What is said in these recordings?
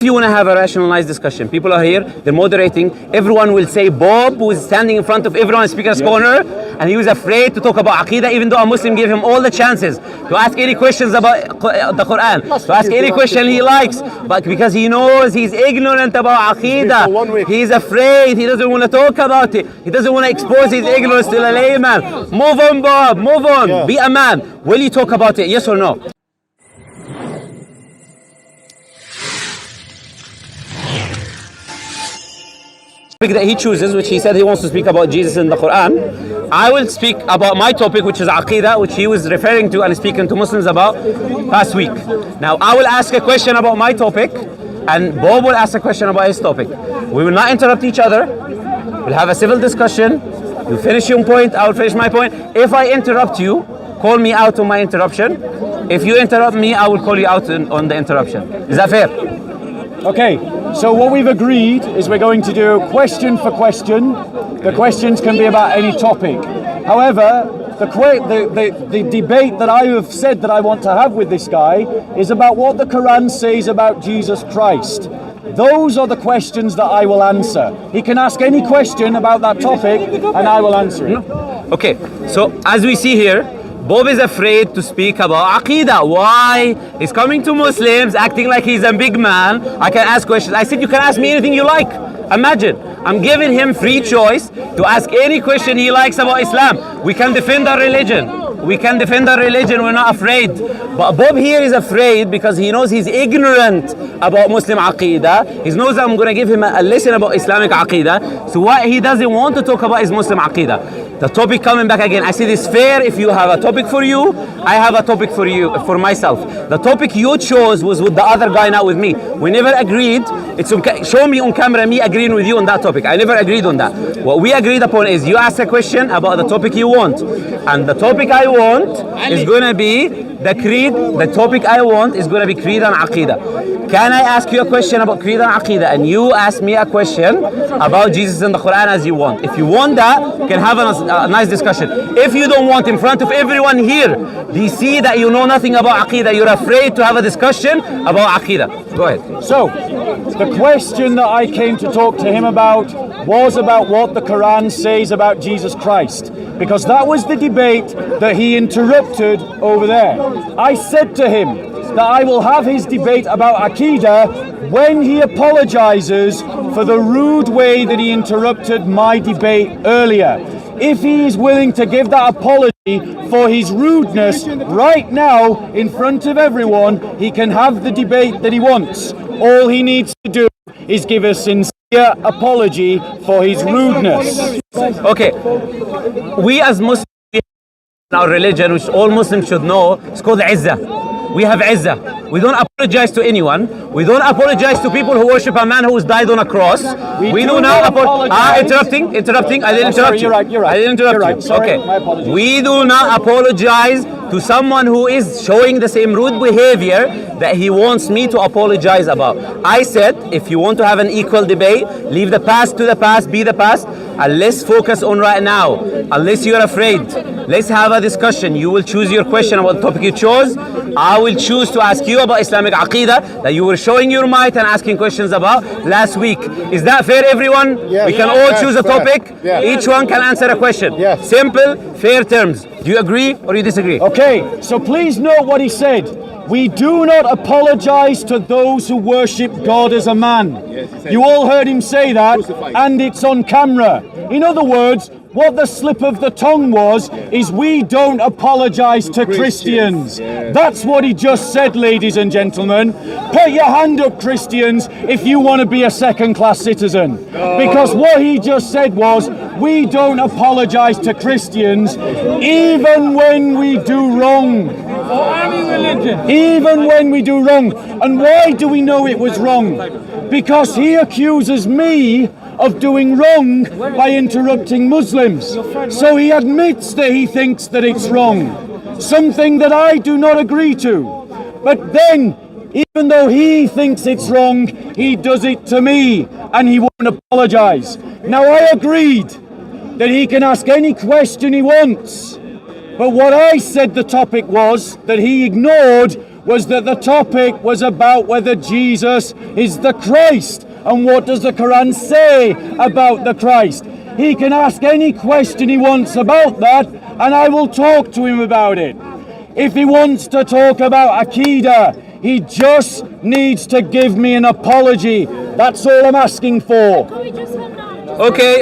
If you want to have a rationalized discussion, people are here, they're moderating, everyone will say Bob was standing in front of everyone, speaker's corner, and he was afraid to talk about Aqidah, even though a Muslim gave him all the chances to ask any questions about the Quran, to ask any question he likes, but because he knows he's ignorant about Aqidah, he's afraid, he doesn't want to talk about it, he doesn't want to expose his ignorance to a layman. Move on, Bob, move on, be a man. Will you talk about it, yes or no? That he chooses, which he said he wants to speak about Jesus in the Quran. I will speak about my topic, which is Aqidah, which he was referring to and speaking to Muslims about last week. Now I will ask a question about my topic, and Bob will ask a question about his topic. We will not interrupt each other. We'll have a civil discussion. You finish your point, I will finish my point. If I interrupt you, call me out on my interruption. If you interrupt me, I will call you out on the interruption. Is that fair? Okay, so what we've agreed is we're going to do question for question. The questions can be about any topic. However, the debate that I have said that I want to have with this guy is about what the Quran says about Jesus Christ. Those are the questions that I will answer. He can ask any question about that topic and I will answer it. Okay, so as we see here, Bob is afraid to speak about Aqidah. Why? He's coming to Muslims acting like he's a big man. I can ask questions. I said you can ask me anything you like. Imagine, I'm giving him free choice to ask any question he likes about Islam. We can defend our religion. We can defend our religion, we're not afraid. But Bob here is afraid because he knows he's ignorant about Muslim Aqidah. He knows I'm going to give him a lesson about Islamic Aqidah. So what he doesn't want to talk about is Muslim Aqidah. The topic coming back again. I said it's fair if you have a topic for you, I have a topic for you, for myself. The topic you chose was with the other guy, not with me. We never agreed. Show me on camera me agreeing with you on that topic. I never agreed on that. What we agreed upon is you ask a question about the topic you want. And the topic I want is going to be the creed. The topic I want is going to be creed and Aqidah. Can I ask you a question about creed and Aqidah and you ask me a question about Jesus and the Quran as you want? If you want that, we can have a nice discussion. If you don't want, in front of everyone here, they see that you know nothing about Aqidah, you're afraid to have a discussion about Aqidah. Go ahead. So, the question that I came to talk to him about was about what the Quran says about Jesus Christ, because that was the debate that he interrupted over there. I said to him that I will have his debate about Aqidah when he apologizes for the rude way that he interrupted my debate earlier. If he is willing to give that apology for his rudeness right now in front of everyone, he can have the debate that he wants. All he needs to do is give a sincere apology for his rudeness. Okay, we as Muslims, our religion, which all Muslims should know, it's called Izzah. We have Izzah. We don't apologize to anyone. We don't apologize to people who worship a man who has died on a cross. We do not apologize. Interrupting. I didn't interrupt you. You're right. I didn't interrupt you. Sorry, okay. my apologies. We do not apologize to someone who is showing the same rude behavior that he wants me to apologize about. I said, if you want to have an equal debate, leave the past to the past, be the past, and let's focus on right now. Unless you're afraid, let's have a discussion. You will choose your question about the topic you chose. I will choose to ask you about Islamic Aqidah that you were showing your might and asking questions about last week. Is that fair, everyone? Yes. We can all choose a topic. Yes. Each one can answer a question. Yes. Simple, fair terms. Do you agree or you disagree? Okay, so please note what he said. We do not apologize to those who worship God as a man. You all heard him say that, and it's on camera. In other words, what the slip of the tongue was, is we don't apologize to Christians. That's what he just said, ladies and gentlemen. Put your hand up, Christians, if you want to be a second-class citizen. Because what he just said was, we don't apologize to Christians, even when we do wrong. Even when we do wrong. And why do we know it was wrong? Because he accuses me of doing wrong by interrupting Muslims. So he admits that he thinks that it's wrong, something that I do not agree to. But then, even though he thinks it's wrong, he does it to me and he won't apologize. Now I agreed that he can ask any question he wants, but what I said the topic was that he ignored was that the topic was about whether Jesus is the Christ. And what does the Quran say about the Christ? He can ask any question he wants about that, and I will talk to him about it. If he wants to talk about Aqidah, he just needs to give me an apology. That's all I'm asking for. Okay.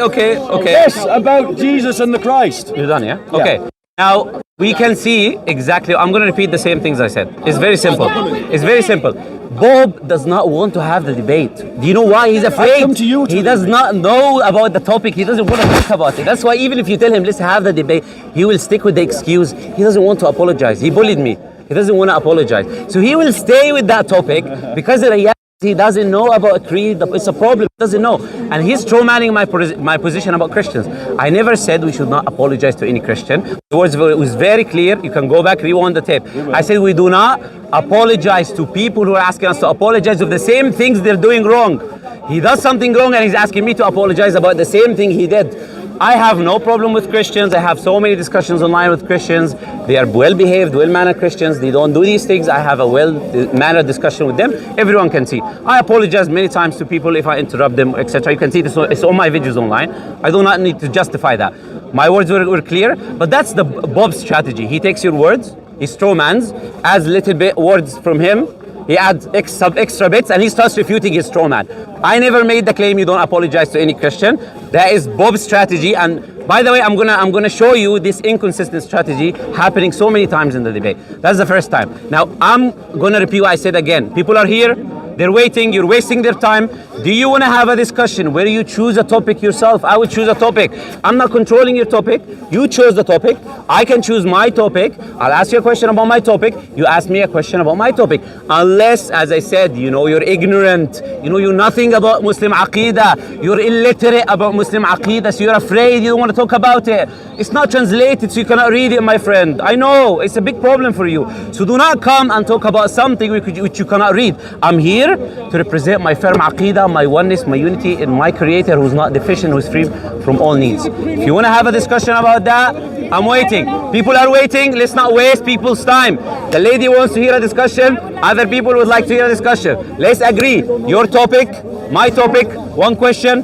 Yes, about Jesus and the Christ. You're done, yeah? Okay. Now, we can see exactly, I'm going to repeat the same things I said. It's very simple. It's very simple. Bob does not want to have the debate. Do you know why? He's afraid. Come to you. He does not know about the topic. He doesn't want to talk about it. That's why even if you tell him, let's have the debate, he will stick with the excuse. He doesn't want to apologize. He bullied me. He doesn't want to apologize. So he will stay with that topic because the reality he doesn't know about creed. It's a problem. He doesn't know. And he's strawmanning my position about Christians. I never said we should not apologize to any Christian. The words was very clear. You can go back, rewind the tape. I said we do not apologize to people who are asking us to apologize of the same things they're doing wrong. He does something wrong and he's asking me to apologize about the same thing he did. I have no problem with Christians. I have so many discussions online with Christians. They are well-behaved, well-mannered Christians. They don't do these things. I have a well-mannered discussion with them. Everyone can see. I apologize many times to people if I interrupt them, etc. You can see this. It's all my videos online. I do not need to justify that. My words were clear, but that's the Bob's strategy. He takes your words, he strawmans, adds little bit words from him. He adds extra bits and he starts refuting his straw man. I never made the claim you don't apologize to any Christian. That is Bob's strategy. And by the way, I'm gonna show you this inconsistent strategy happening so many times in the debate. That's the first time. Now I'm gonna repeat what I said again. People are here. They're waiting, you're wasting their time. Do you want to have a discussion where you choose a topic yourself? I would choose a topic. I'm not controlling your topic. You chose the topic. I can choose my topic. I'll ask you a question about my topic. You ask me a question about my topic. Unless, as I said, you're ignorant. You know nothing about Muslim Aqidah. You're illiterate about Muslim Aqidah, so you're afraid, you don't want to talk about it. It's not translated, so you cannot read it, my friend. I know, it's a big problem for you. So do not come and talk about something which you cannot read. I'm here to represent my firm Aqidah, my oneness, my unity in my Creator who's not deficient, who's free from all needs. If you want to have a discussion about that, I'm waiting. People are waiting. Let's not waste people's time. The lady wants to hear a discussion. Other people would like to hear a discussion. Let's agree. Your topic, my topic, one question.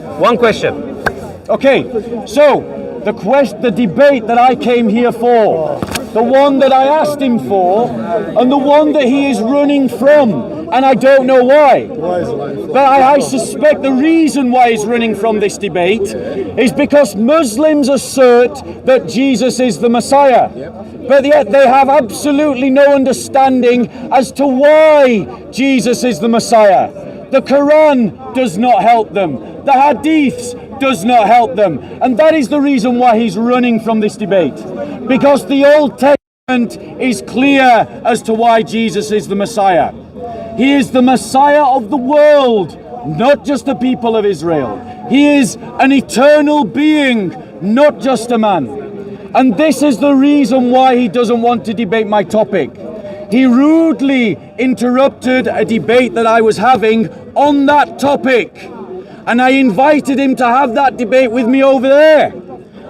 Okay, so the debate that I came here for, the one that I asked him for, and the one that he is running from, and I don't know why. But I suspect the reason why he's running from this debate is because Muslims assert that Jesus is the Messiah. But yet they have absolutely no understanding as to why Jesus is the Messiah. The Quran does not help them. The Hadiths does not help them. And that is the reason why he's running from this debate. Because the Old Testament is clear as to why Jesus is the Messiah. He is the Messiah of the world, not just the people of Israel. He is an eternal being, not just a man. And this is the reason why he doesn't want to debate my topic. He rudely interrupted a debate that I was having on that topic. And I invited him to have that debate with me over there.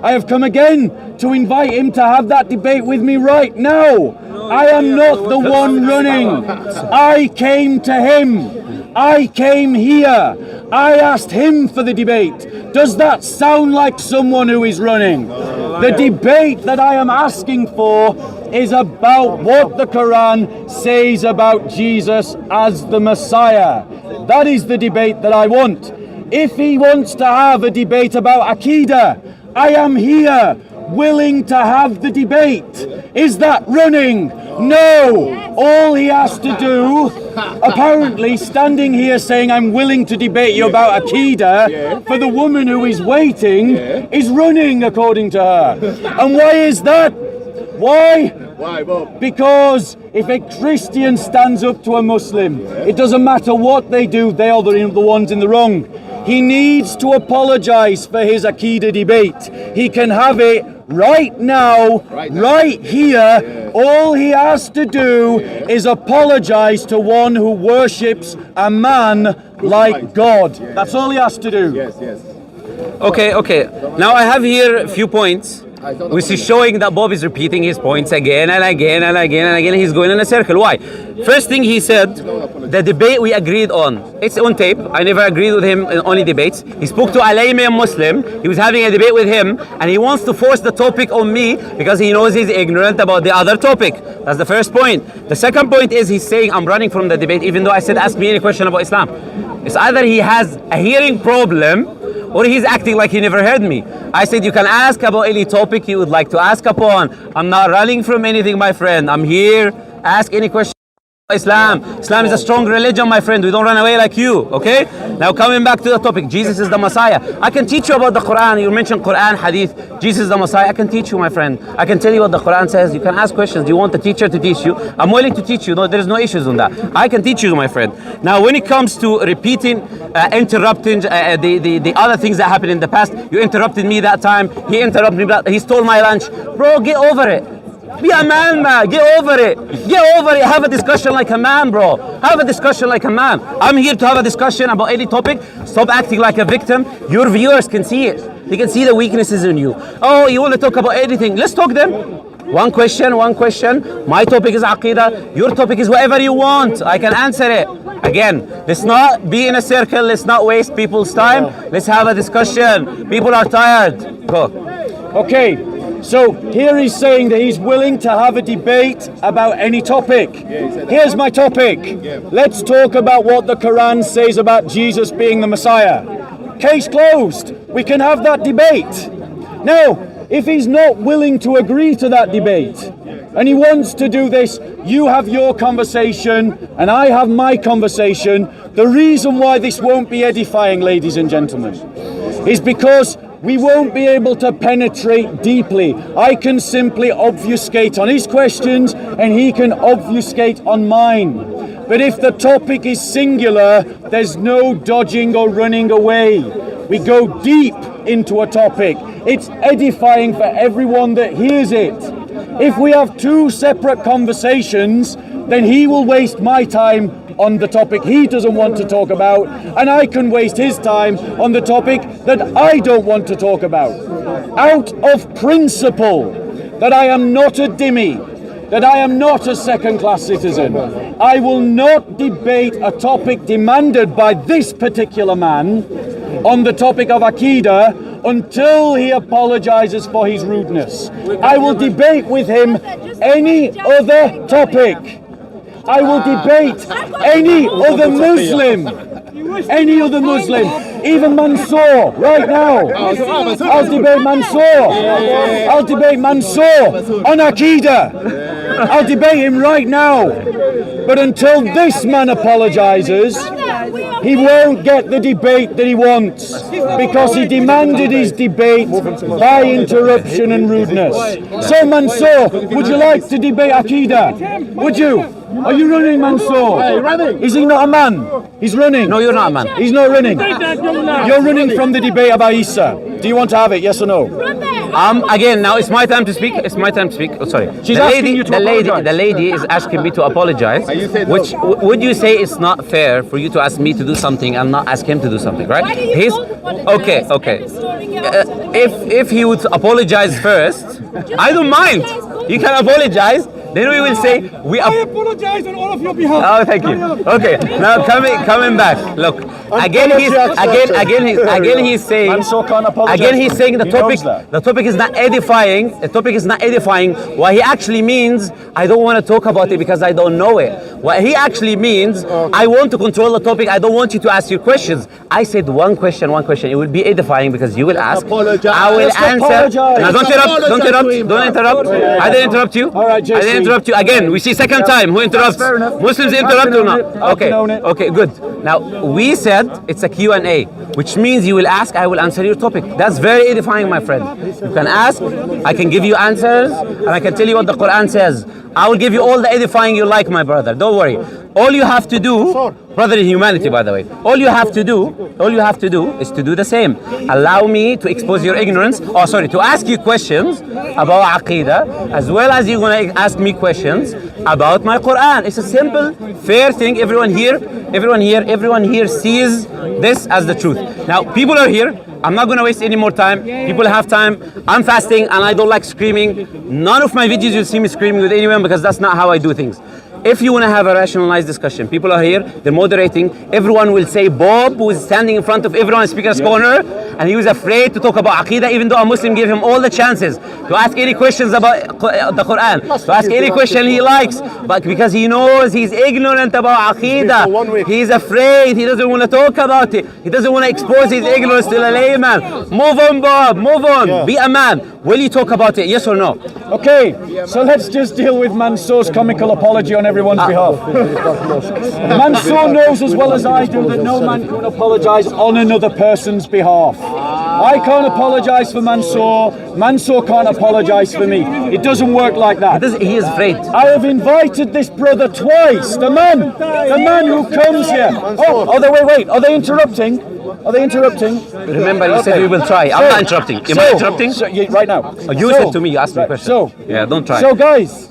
I have come again to invite him to have that debate with me right now. I am not the one running. I came to him. I came here. I asked him for the debate. Does that sound like someone who is running? The debate that I am asking for is about what the Quran says about Jesus as the Messiah. That is the debate that I want. If he wants to have a debate about Aqidah, I am here, willing to have the debate. Is that running? No. All he has to do, apparently standing here saying I'm willing to debate you about Aqidah, for the woman who is waiting, is running according to her. And why is that? Why? Why, Bob? Because if a Christian stands up to a Muslim, it doesn't matter what they do, they are the ones in the wrong. He needs to apologize for his Aqidah debate. He can have it right now, right here. All he has to do is apologize to one who worships a man like God. That's all he has to do. Yes. Okay. Now I have here a few points. which is showing that Bob is repeating his points again and again and again and again. He's going in a circle. Why? First thing he said, the debate we agreed on. It's on tape. I never agreed with him in any debates. He spoke to a Muslim. He was having a debate with him, and he wants to force the topic on me because he knows he's ignorant about the other topic. That's the first point. The second point is he's saying I'm running from the debate, even though I said ask me any question about Islam. It's either he has a hearing problem or he's acting like he never heard me. I said you can ask about any topic you would like to ask upon. I'm not running from anything, my friend. I'm here. Ask any question. Islam is a strong religion, my friend. We don't run away like you, okay? Now coming back to the topic, Jesus is the Messiah. I can teach you about the Quran. You mentioned Quran, Hadith. Jesus is the Messiah. I can teach you, my friend. I can tell you what the Quran says. You can ask questions. Do you want the teacher to teach you? I'm willing to teach you. No, there is no issues on that. I can teach you, my friend. Now when it comes to repeating, interrupting the other things that happened in the past, you interrupted me that time. He interrupted me. He stole my lunch. Bro, get over it. Be a man, get over it. Get over it. Have a discussion like a man, bro. Have a discussion like a man. I'm here to have a discussion about any topic. Stop acting like a victim. Your viewers can see it. They can see the weaknesses in you. Oh, you want to talk about anything? Let's talk then. One question. My topic is Aqidah. Your topic is whatever you want. I can answer it. Again, let's not be in a circle. Let's not waste people's time. Let's have a discussion. People are tired. Go. Okay. So here he's saying that he's willing to have a debate about any topic. Here's my topic. Let's talk about what the Quran says about Jesus being the Messiah. Case closed. We can have that debate. Now, if he's not willing to agree to that debate, and he wants to do this, you have your conversation and I have my conversation. The reason why this won't be edifying, ladies and gentlemen, is because we won't be able to penetrate deeply. I can simply obfuscate on his questions and he can obfuscate on mine. But if the topic is singular, there's no dodging or running away. We go deep into a topic. It's edifying for everyone that hears it. If we have two separate conversations, then he will waste my time on the topic he doesn't want to talk about, and I can waste his time on the topic that I don't want to talk about. Out of principle that I am not a dhimmi, that I am not a second-class citizen, I will not debate a topic demanded by this particular man on the topic of Aqidah until he apologizes for his rudeness. I will debate with him any other topic. I will debate any other Muslim, even Mansour, right now. I'll debate Mansour on Aqidah. I'll debate him right now. But until this man apologizes, he won't get the debate that he wants, because he demanded his debate by interruption and rudeness. So Mansour, would you like to debate Aqidah? Would you? Are you running, Mansour? Is he not a man? He's running. No, you're not a man. He's not running. You're running from the debate about Isa. Do you want to have it? Yes or no? Again, now it's my time to speak. Oh, sorry. She's asking you to apologize. The lady is asking me to apologize. Which would you say it's not fair for you to ask me to do something and not ask him to do something, right? He's okay. If he would apologize first, I don't mind. You can apologize. Then we will say I apologize on all of your behalf. Oh, thank you. Okay, now coming back. Look, again he's saying the topic is not edifying. The topic is not edifying. What he actually means, I don't want to talk about it because I don't know it. What he actually means, I want to control the topic. I don't want you to ask your questions. I said one question. It will be edifying because you will ask. I will answer. Now don't interrupt. I didn't interrupt you. All right, JC. Interrupt you again. We see second time. Who interrupts? Muslims interrupt or not? Okay, good. Now we said it's a Q&A, which means you will ask, I will answer your topic. That's very edifying, my friend. You can ask, I can give you answers, and I can tell you what the Quran says. I will give you all the edifying you like, my brother. Don't worry. All you have to do, brother in humanity, by the way, all you have to do is to do the same. Allow me to expose your ignorance, to ask you questions about Aqidah, as well as you're going to ask me questions about my Quran. It's a simple, fair thing. Everyone here sees this as the truth. Now, people are here. I'm not gonna waste any more time. People have time. I'm fasting and I don't like screaming. None of my videos you'll see me screaming with anyone because that's not how I do things. If you want to have a rationalized discussion, people are here, they're moderating. Everyone will say Bob, who is standing in front of everyone in speaker's corner, and he was afraid to talk about Aqidah, even though a Muslim gave him all the chances to ask any questions about the Quran, to ask any question he likes. But because he knows he's ignorant about Aqidah, he's afraid, he doesn't want to talk about it. He doesn't want to expose his ignorance to the layman. Move on, Bob, move on. Be a man. Will you talk about it, yes or no? Okay, so let's just deal with Mansour's comical apology on everyone's behalf. Mansour knows as well as I do that no man can apologise on another person's behalf. I can't apologise for Mansour. Mansour can't apologise for me. It doesn't work like that. He is afraid. I have invited this brother twice. The man who comes here. Oh, wait. Are they interrupting? Are they interrupting? Remember, you said we will try. I'm not interrupting. Am I interrupting? Right now. You said to me, you asked me a question. Yeah, don't try. So guys,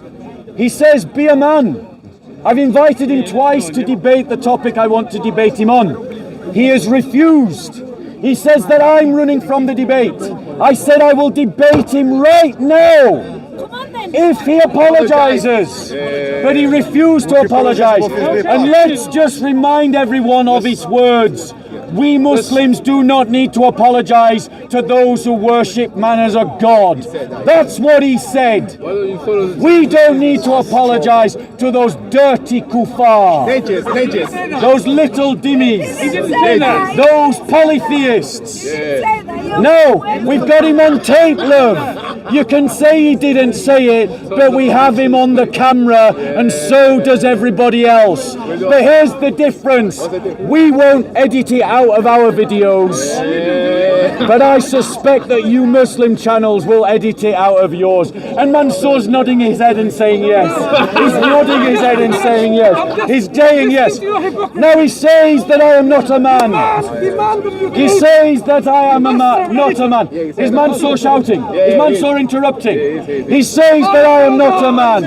he says, be a man. I've invited him twice to debate the topic I want to debate him on. He has refused. He says that I'm running from the debate. I said I will debate him right now if he apologizes. But he refused to apologize. And let's just remind everyone of his words. We Muslims do not need to apologize to those who worship man as a god. That's what he said. We don't need to apologize to those dirty kuffar, those little dhimmis, those polytheists. No, we've got him on tape, love. You can say he didn't say it, but we have him on the camera, and so does everybody else. But here's the difference. We won't edit it out of our videos, but I suspect that you Muslim channels will edit it out of yours. And Mansour's nodding his head and saying yes. He's nodding his head and saying yes. He's saying yes. Now he says that I am not a man. He says that I am a man, not a man. Is Mansour shouting? Is Mansour interrupting? He says that I am not a man.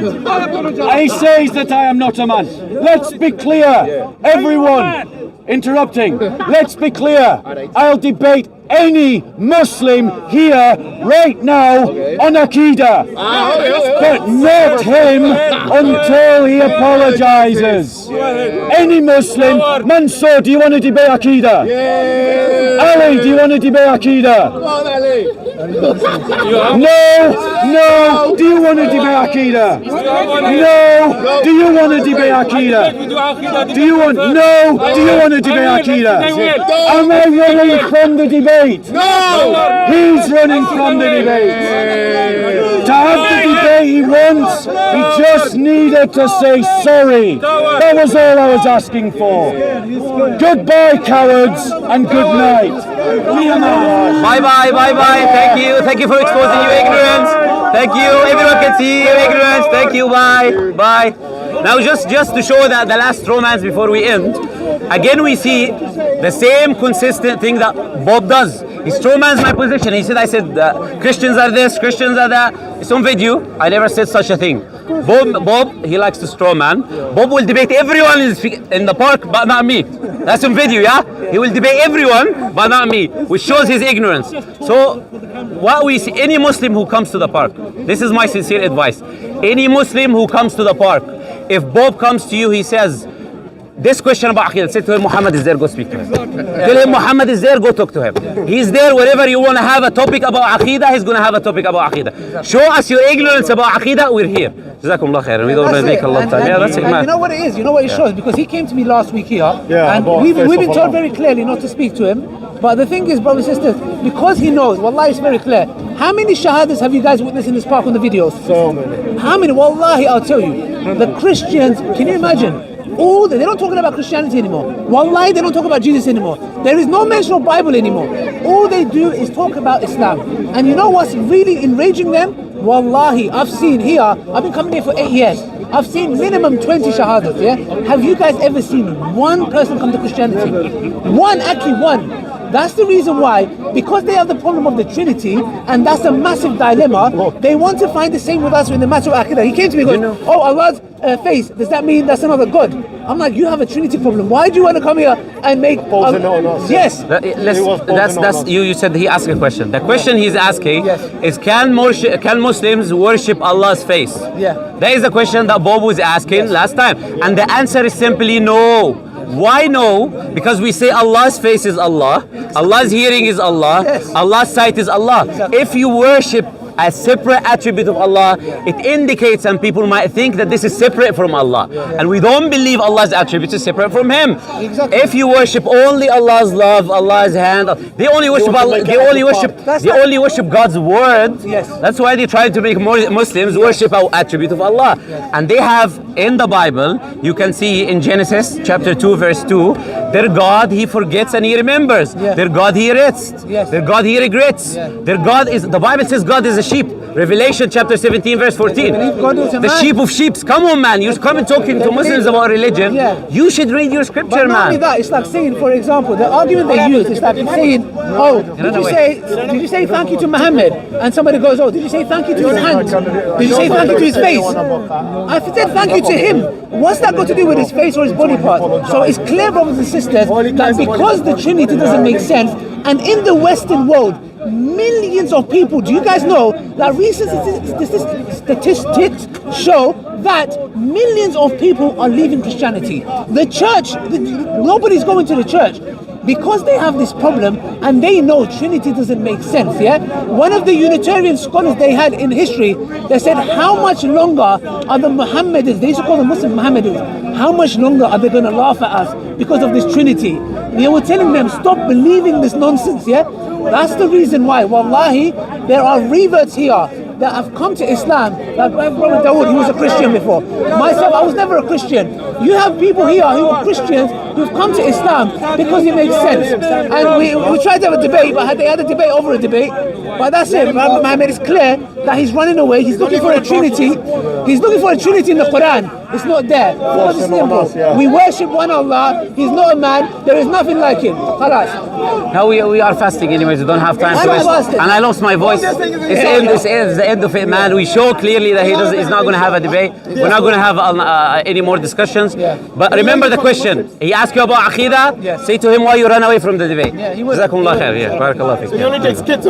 He says that I am not a man. Let's be clear, everyone. Interrupting. Let's be clear. I'll debate any Muslim here right now on Aqidah, but not him until he apologizes. Any Muslim. Mansour, do you want to debate Aqidah? Ali, do you want to debate Aqidah? No. Do you want to debate Aqidah? No. Do you want to debate Aqidah? Do you want to debate Aqidah? Am I running from the debate? No! He's running from the debate. To have the debate he wants, he just needed to say sorry. That was all I was asking for. Goodbye, cowards, and good night. Bye. Thank you for exposing your ignorance. Thank you. Everyone can see your ignorance. Thank you. Bye. Now just to show that the last romance before we end, again we see the same consistent thing that Bob does. He strawmans my position. I said Christians are this, Christians are that. It's on video. I never said such a thing. Bob, he likes to strawman. Bob will debate everyone in the park, but not me. That's on video, yeah? He will debate everyone, but not me, which shows his ignorance. So what we see, any Muslim who comes to the park, this is my sincere advice. Any Muslim who comes to the park, if Bob comes to you, he says, this question about Aqidah, say to him, Muhammad is there, go speak to him. Tell him Muhammad is there, go talk to him. He's there wherever you want to have a topic about Aqidah, he's going to have a topic about Aqidah. Show us your ignorance about Aqidah, we're here. Jazakumullah khairan. We don't want to take a lot of time. Yeah, that's it, man. You know what it is? You know what it shows? Because he came to me last week here, and we've been told very clearly not to speak to him. But the thing is, brothers and sisters, because he knows, Wallahi, it's very clear. How many shahadas have you guys witnessed in this park on the videos? So many. How many? Wallahi, I'll tell you. The Christians, they don't talk about Christianity anymore. Wallahi, they don't talk about Jesus anymore. There is no mention of Bible anymore. All they do is talk about Islam. And you know what's really enraging them? Wallahi, I've seen here, I've been coming here for 8 years. I've seen minimum 20 shahadas, yeah? Have you guys ever seen one person come to Christianity? One, actually one. That's the reason why, because they have the problem of the Trinity, and that's a massive dilemma, they want to find the same with us in the matter of Aqidah. He came to me and goes, oh, Allah's face, does that mean that's another God? I'm like, you have a Trinity problem. Why do you want to come here and make... yes. You said he asked a question. The question he's asking is, can Muslims worship Allah's face? Yeah. That is the question that Bob was asking last time. And the answer is simply no. Why no? Because we say Allah's face is Allah, Allah's hearing is Allah, Allah's sight is Allah. If you worship a separate attribute of Allah, it indicates, and people might think that this is separate from Allah, and we don't believe Allah's attributes is separate from Him. If you worship only Allah's love, Allah's hand, they only worship Allah, they only worship God's word. That's why they try to make Muslims worship our attribute of Allah. And they have in the Bible, you can see in Genesis chapter 2 verse 2, their God He forgets and He remembers. Their God He rests. Their God He regrets. Their God is, the Bible says God is a sheep. Revelation chapter 17 verse 14. The sheep of sheep. Come on, man. You come and talking to Muslims about religion. You should read your scripture, but not man. only that, it's like saying, for example, the argument they use is like saying, oh, did you say thank you to Muhammad? And somebody goes, oh, did you say thank you to his hand? Did you say thank you to his face? I said thank you to him. What's that got to do with his face or his body part? So it's clear, brothers and sisters, that because the Trinity doesn't make sense, and in the Western world, millions of people, do you guys know that recent statistics show that millions of people are leaving Christianity? The church, nobody's going to the church because they have this problem and they know Trinity doesn't make sense. One of the Unitarian scholars they had in history, they said, how much longer are the Mohammedans, they used to call them Muslim Mohammedans, how much longer are they going to laugh at us because of this Trinity? They were telling them, stop believing this nonsense. That's the reason why, wallahi, there are reverts here that have come to Islam. Like my brother Dawood, he was a Christian before. Myself, I was never a Christian. You have people here who are Christians who've come to Islam because it makes sense. And we tried to have a debate, but they had a debate over a debate. But that's it. Muhammad is clear that he's running away. He's looking for a Trinity. He's looking for a Trinity in the Quran. It's not there. It's simple. We worship one Allah. He's not a man. There is nothing like him. Khalas. Now we are fasting anyways. We don't have time to waste. And I lost my voice. It's the end of it, man. We show clearly that he's not going to have a debate. We're not going to have any more discussions. But remember the question. He asked you about Aqidah. Say to him why you ran away from the debate. Yeah, he was. Jazakumullah khair. Barakallah feek. He only takes kids.